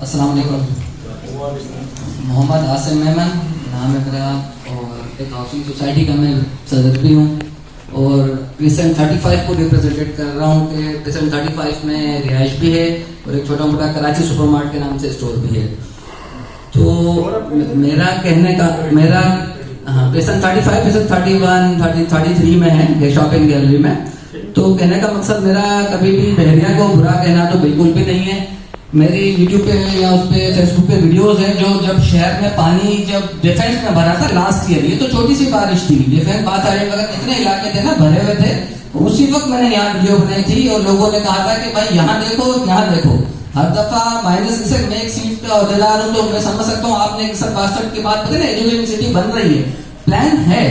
अस्सलाम वालेकुम। मोहम्मद आसिम मेमन नाम है मेरा और एक हाउसिंग सोसाइटी का मैं सदर भी हूँ और क्रिसेंट 35 को रिप्रेजेंटेट कर रहा हूँ कि क्रिसेंट 35 में रिहाइश भी है और एक छोटा मोटा कराची सुपरमार्ट के नाम से स्टोर भी है। तो मेरा कहने का क्रिसेंट 35 क्रिसेंट 31 33 में है ये शॉपिंग गैलरी में। तो कहने का मकसद मेरा कभी भी बहरिया को बुरा कहना तो बिल्कुल भी नहीं है। मेरी यूट्यूब पे या उस पे फेसबुक पे वीडियोस हैं जो जब शहर में पानी जब डिफेंस में भरा था लास्ट ईयर, ये तो छोटी सी बारिश थी, डिफेंस बात आ रही वगैरह कितने इलाके थे ना भरे हुए थे, उसी वक्त मैंने यहाँ वीडियो बनाई थी और लोगों ने कहा था कि भाई यहाँ देखो। हर दफा माइनस से मैं एक सीट का अहदेदार हूँ तो मैं समझ सकता हूँ आपने 61-62 की बात पता ना, एजुकेशन सिटी बन रही है, प्लान है।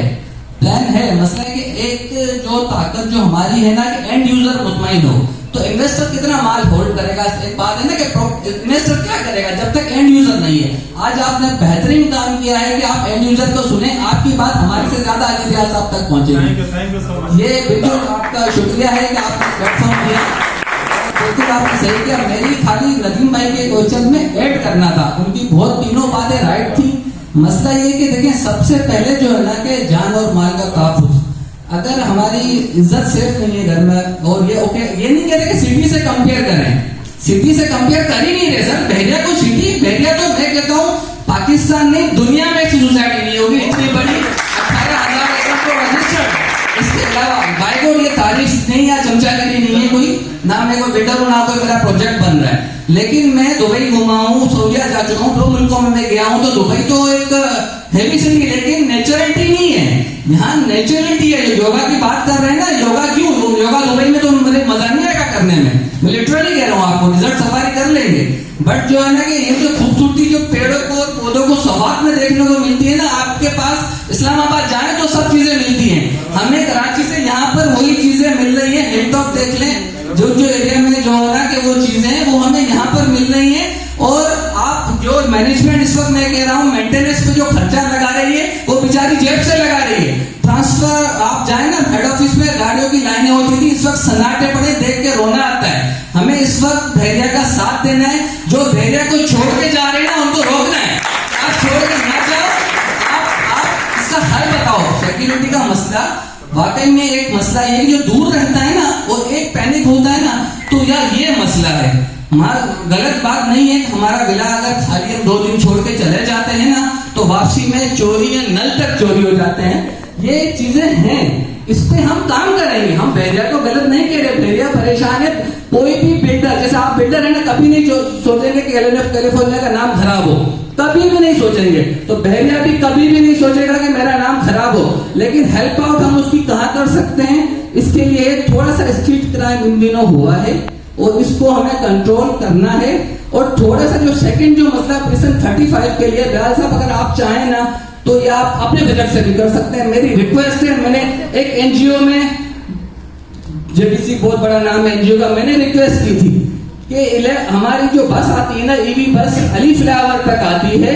मसला है कि एक जो ताकत जो हमारी है ना कि एंड यूजर मुतमईन हो, तो इन्वेस्टर कितना माल होल्ड करेगा। एक बात है ना कि इन्वेस्टर क्या करेगा जब तक एंड यूजर नहीं है। आज आपने बेहतरीन काम किया है कि आप एंड यूजर को सुने, आपकी बात हमारे से ज्यादा अली रियाज साहब तक पहुंचेगी। ये बिल्कुल आपका शुक्रिया है कि आपने प्लेटफॉर्म दिया, बिल्कुल आपने सही किया। मेरी खाली नदीम भाई के क्वेश्चन में ऐड करना था, उनकी बहुत तीनों बातें राइट थी। मसला ये कि देखें सबसे पहले जो है ना कि जान और माल का तहफ्फुज़, अगर हमारी इज्जत सेफ नहीं है घर में, और ये ओके ये नहीं कहते कि सिटी से कंपेयर करें, सिटी से कंपेयर कर ही नहीं रहे सर। बहरिया को सिटी, बहरिया तो मैं कहता हूँ पाकिस्तान नहीं दुनिया में ऐसी सोसाइटी नहीं होगी इतनी बड़ी, 18,000 एकड़ को रजिस्टर्ड। इसके अलावा बाइकोट ये तारीफ नहीं या चमचागिरी नहीं है कोई, ना मैं कोई बिल्डर हूँ ना कोई मेरा प्रोजेक्ट बन रहा है। लेकिन मैं दुबई घुमा हूँ, सऊदीया जा चुका हूँ, 2 मुल्कों में मैं गया हूँ। तो दुबई तो एक हेवी सिटी, लेकिन नेचुरलिटी नहीं है यहाँ, नेचुरलिटी है। योगा की बात कर रहे हैं ना, योगा क्यों, योगा दुबई में तो मुझे मजा नहीं आएगा करने में, मैं लिटरली कह रहा हूँ आपको, डिजर्ट सफारी कर लेंगे। बट जो है ना कि ये जो खूबसूरती जो पेड़ों को और पौधों को सवाब में देखने को मिलती है ना, आपके पास इस्लामाबाद जाए तो सब चीजें मिलती हैं। हमें कराची से यहाँ पर वही चीजें मिल रही है। हिल टॉप देख लें, जो एरिया में जो है ना कि वो चीजें हैं वो हमें यहाँ पर मिल रही है। और आप जो मैनेजमेंट इस वक्त मैं कह रहा हूँ मेंटेनेंस पे जो खर्चा लगा रही है वो बेचारी जेब से लगा रही है। ट्रांसफर आप जाए ना हेड ऑफिस में, गाड़ियों की लाइनें होती थी, इस वक्त सन्नाटे पड़े, देख के रोना आता है। हमें इस वक्त बहरिया का साथ देना है, जो बहरिया को छोड़ के जा रहे हैं ना उनको रोकना है। आप छोड़ के ना जाओ, आप इसका हल बताओ। सिक्योरिटी का मसला वाकई में एक मसला ये जो दूर रहता है ना और एक पैनिक होता है ना, तो यार ये मसला है। गलत बात नहीं है कि हमारा विला अगर खाली हम 2 दिन छोड़ के चले जाते हैं ना तो वापसी में चोरी या नल तक चोरी हो जाते हैं। ये चीजें हैं, इस पे हम काम करेंगे। हम बहरिया को गलत नहीं कह रहे, बहरिया परेशान है। कोई भी बिल्डर, जैसे आप बिल्डर है ना, कभी नहीं सोचेंगे कि कैलिफोर्निया का नाम खराब हो, कभी भी नहीं सोचेंगे। तो बहरिया भी कभी भी नहीं सोचेगा कि मेरा नाम खराब हो। लेकिन हेल्प आउट हम उसकी कहाँ कर सकते हैं, इसके लिए थोड़ा सा स्ट्रीट क्राइम इन दिनों हुआ है और इसको हमें कंट्रोल करना है। और थोड़ा सा जो सेकंड जो मसला प्रिजन 35 के लिए दयाल साहब, अगर आप चाहें ना तो ये आप अपने बजट से भी कर सकते हैं। मेरी रिक्वेस्ट है, मैंने एक एनजीओ में, जेडीसी बहुत बड़ा नाम है एनजीओ का, मैंने रिक्वेस्ट की थी कि हमारी जो बस आती है ना, ईवी बस अली फ्लाईओवर तक आती है,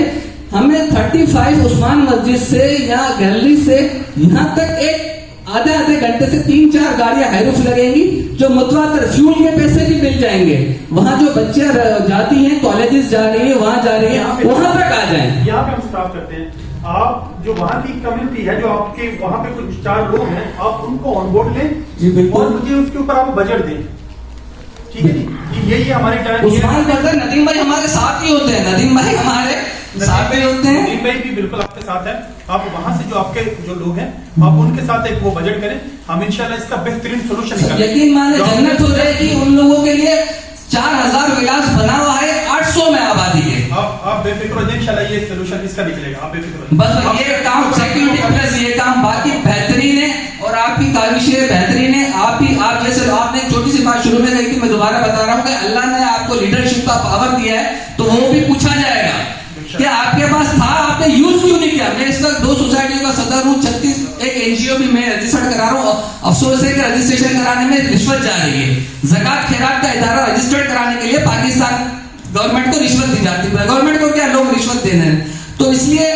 हमें 35 उस्मान मस्जिद से या गैलरी से यहाँ तक एक आधे घंटे से 3-4 गाड़ियां हाईरूफ लगेंगी, जो मुतवातर फ्यूल के पैसे भी मिल जाएंगे। वहाँ जो बच्चियां जाती हैं, कॉलेजेस जा रही है, वहाँ जा रही है, वहाँ तक आ जाए। यहाँ पे हम स्टाफ करते हैं, आप जो वहाँ की कम्युनिटी है, जो आपके वहाँ पे कुछ 4 लोग हैं, आप उनको ऑनबोर्ड लें और मुझे उसके ऊपर आप बजट दें, ठीक है जी। यही हमारी उस्मान करते नदीम भाई हमारे साथ ही होते हैं, नदीम भाई हमारे साथ भी होते हैं, नदीम भाई भी बिल्कुल आपके साथ है। आप वहाँ से जो आपके जो लोग हैं आप उनके साथ एक वो बजट करें, हम इंशाल्लाह इसका बेहतरीन सोल्यूशन निकालेंगे। यकीन माने जन्नत हो जाएगी उन लोगों के लिए। 4000 विलास बना हुआ है 800 में आबादी है। आप बेफिक्र हो जाए, इंशाल्लाह ये सोल्यूशन इसका निकलेगा, आप बेफिक्र हो। बस ये काम सिक्योरिटी प्लस ये काम बाकी बेहतरीन है और आपकी काविशें बेहतरीन है। आप जैसे आपने छोटी सी बात शुरू में कही थी, मैं दोबारा बता रहा हूँ कि अल्लाह ने आपको लीडरशिप का पावर दिया है, तो वो भी पूछा जाएगा कि आपके पास था, आपने यूज क्यों नहीं किया। मैं इस वक्त 2 सोसाइटियों का सदर हूँ, 36 एक एनजीओ भी मैं रजिस्टर्ड करा रहा हूँ। अफसोस है कि रजिस्ट्रेशन कराने में रिश्वत जा रही है। ज़कात खैरात का इदारा रजिस्टर्ड कराने के लिए पाकिस्तान गवर्नमेंट को रिश्वत दी जाती है। गवर्नमेंट को क्या, लोग रिश्वत देने हैं। तो इसलिए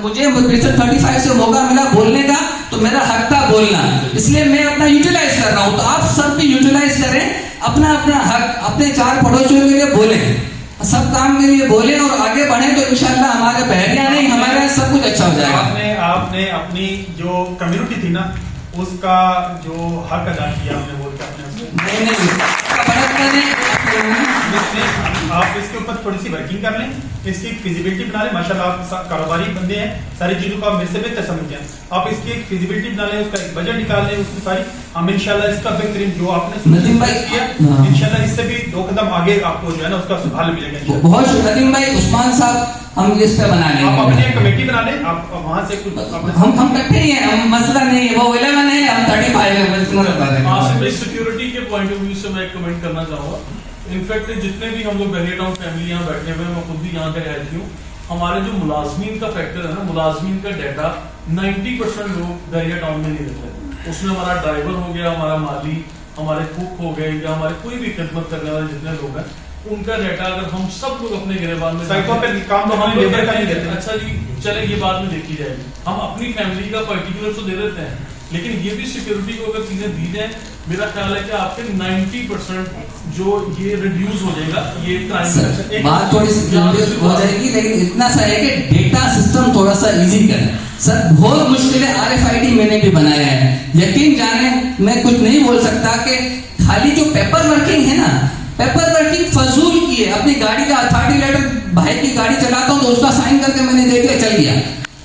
मुझे प्रिजन 35 से मौका मिला बोलने का, तो मेरा हक था बोलना, इसलिए मैं अपना यूटिलाइज कर रहा हूँ। तो आप सब भी यूटिलाइज करें अपना हक, अपने 4 पड़ोसियों के लिए बोलें। सब काम के लिए बोले और आगे बढ़े तो इंशाल्लाह हमारे बहरिया नहीं हमारे सब कुछ अच्छा हो जाएगा। आपने अपनी जो कम्युनिटी थी ना उसका जो हक अदा किया आपने बोल के अपने आप इसके ऊपर थोड़ी सी वर्किंग कर लें, इसकी फिजिबिलिटी बना लें। माशाल्लाह आप कारोबारी बंदे हैं, सारी चीजों को आप मेरे से बेहतर समझते हैं। आप इसकी एक फिजिबिलिटी बना लें, उसका एक बजट निकाल लें, उसकी सारी हम इंशाल्लाह इसका बेहतरीन जो आपने नदीम भाई किया इंशाल्लाह इससे भी 2 कदम आगे आपको जो है ना उसका सुधार मिलेगा। बहुत शुक्रिया नदीम भाई। उस्मान साहब हम इस पे बना लेंगे, आप अपनी एक कमेटी बना लें, आप वहां से कुछ हम इकट्ठे ही हैं, हम मसला नहीं है। वो 11 है, हम 35 है। सिक्योरिटी के पॉइंट ऑफ व्यू से मैं कमेंट करना चाहूंगा। इनफैक्ट जितने भी हम लोग बहरिया टाउन फैमिली यहाँ बैठे हुए, मैं खुद भी यहाँ का रहती हूँ, हमारे जो मुलाजमीन का फैक्टर है ना, मुलाजमीन का डाटा 90% लोग बहरिया टाउन में नहीं रहते। उसमें हमारा ड्राइवर हो गया, हमारा माली, हमारे कुक हो गए या हमारे कोई भी खिदमत करने वाले जितने लोग हैं, उनका डाटा अगर हम सब लोग अपने गिरबान में साइटों पे काम तो हम लेबर का नहीं देते। अच्छा जी चले ये बाद में देखी जाएगी, हम अपनी फैमिली का पर्टिकुलर तो दे देते हैं, लेकिन ये भी सिक्योरिटी को अगर चीजें दी जाए, मेरा ख्याल है कि आपके 90% जो ये रिड्यूस हो जाएगा ये क्राइम। बात थोड़ी सी हो जाएगी, लेकिन इतना सा है कि डेटा सिस्टम थोड़ा सा इजी करें। सर बहुत मुश्किल है, RFID मैंने भी बनाया है, यकीन जाने मैं कुछ नहीं बोल सकता कि खाली जो पेपर वर्किंग है ना, पेपर वर्किंग फजूल की है। अपनी गाड़ी का अथॉरिटी लेटर, भाई की गाड़ी चलाता हूँ तो उसका साइन करके मैंने दे दिया, चल गया।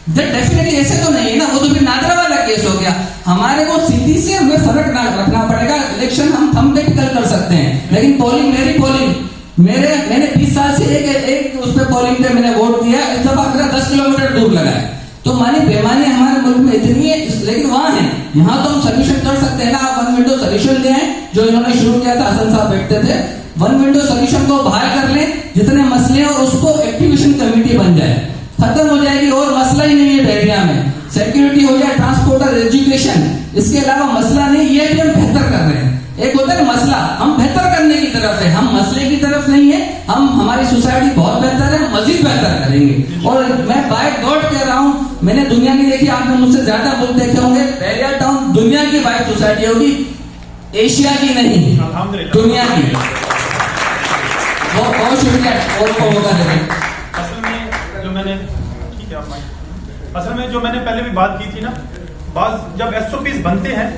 डेफिनेटली ऐसे तो नहीं है ना, वो तो फिर नादरा वाला केस हो गया। हमारे को सीधी से हमें फर्क ना रखना पड़ेगा। इलेक्शन हम थंबनेल कर सकते हैं, लेकिन पोलिंग मेरी पोलिंग मैंने 20 साल से एक उस पर पोलिंग पे मैंने वोट दिया, इस दफा मेरा 10 किलोमीटर दूर लगा है। तो मानी बेमानी हमारे मुल्क में इतनी है, लेकिन वहां है, यहाँ तो हम सोल्यूशन कर सकते हैं ना। आप 1 विंडो सोल्यूशन ले आए, जो इन्होंने शुरू किया था, हसन साहब बैठते थे, 1 विंडो सोल्यूशन को बहाल कर लें, जितने मसले हैं और उसको एक्टिवेशन कमेटी बन जाए, खत्म हो जाएगी और मसला ही नहीं है बहरिया में। सिक्योरिटी हो जाए, ट्रांसपोर्ट और एजुकेशन, इसके अलावा मसला नहीं, ये भी हम बेहतर कर रहे हैं। एक होता है मसला, हम बेहतर करने की तरफ है, हम मसले की तरफ नहीं है। हम हमारी सोसाइटी बहुत बेहतर है, मजीद बेहतर करेंगे। और मैं बाय गॉड कह रहा हूँ, मैंने दुनिया की देखी, आपने मुझसे ज्यादा मुल्क देखे होंगे, बहरिया टाउन दुनिया की वाइड सोसाइटी होगी, एशिया की नहीं, दुनिया की। बहुत शुक्रिया और मौका देने। असल में जो मैंने पहले भी बात की थी ना, जब SOPs बनते हैं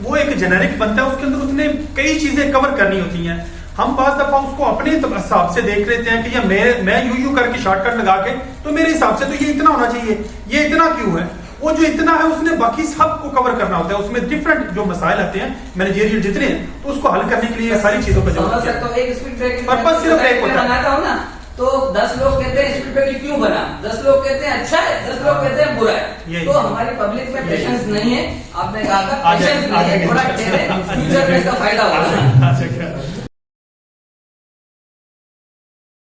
वो एक जेनेरिक बनता है, उसके अंदर उसने कई चीजें कवर करनी होती हैं। हम बाज दफा उसको अपने हिसाब से देख लेते हैं कि मैं यूं करके शॉर्टकट लगा के, तो मेरे हिसाब से तो ये इतना होना चाहिए, ये इतना क्यों है, वो जो इतना है उसने बाकी सब को कवर करना होता है। उसमें डिफरेंट जो मसाइल आते हैं मैनेजरियल जितने हैं, तो उसको हल करने के लिए सारी चीजों का जरूरत पर्पस सिर्फ एक होता है। तो 10 लोग कहते हैं स्पीड ब्रेकर क्यों बना, 10 लोग कहते हैं अच्छा है, 10 लोग कहते हैं बुरा है। तो हमारी पब्लिक में पेशेंस नहीं है। आपने कहा था पेशेंस नहीं है, थोड़ा फ्यूचर में इसका फायदा होगा।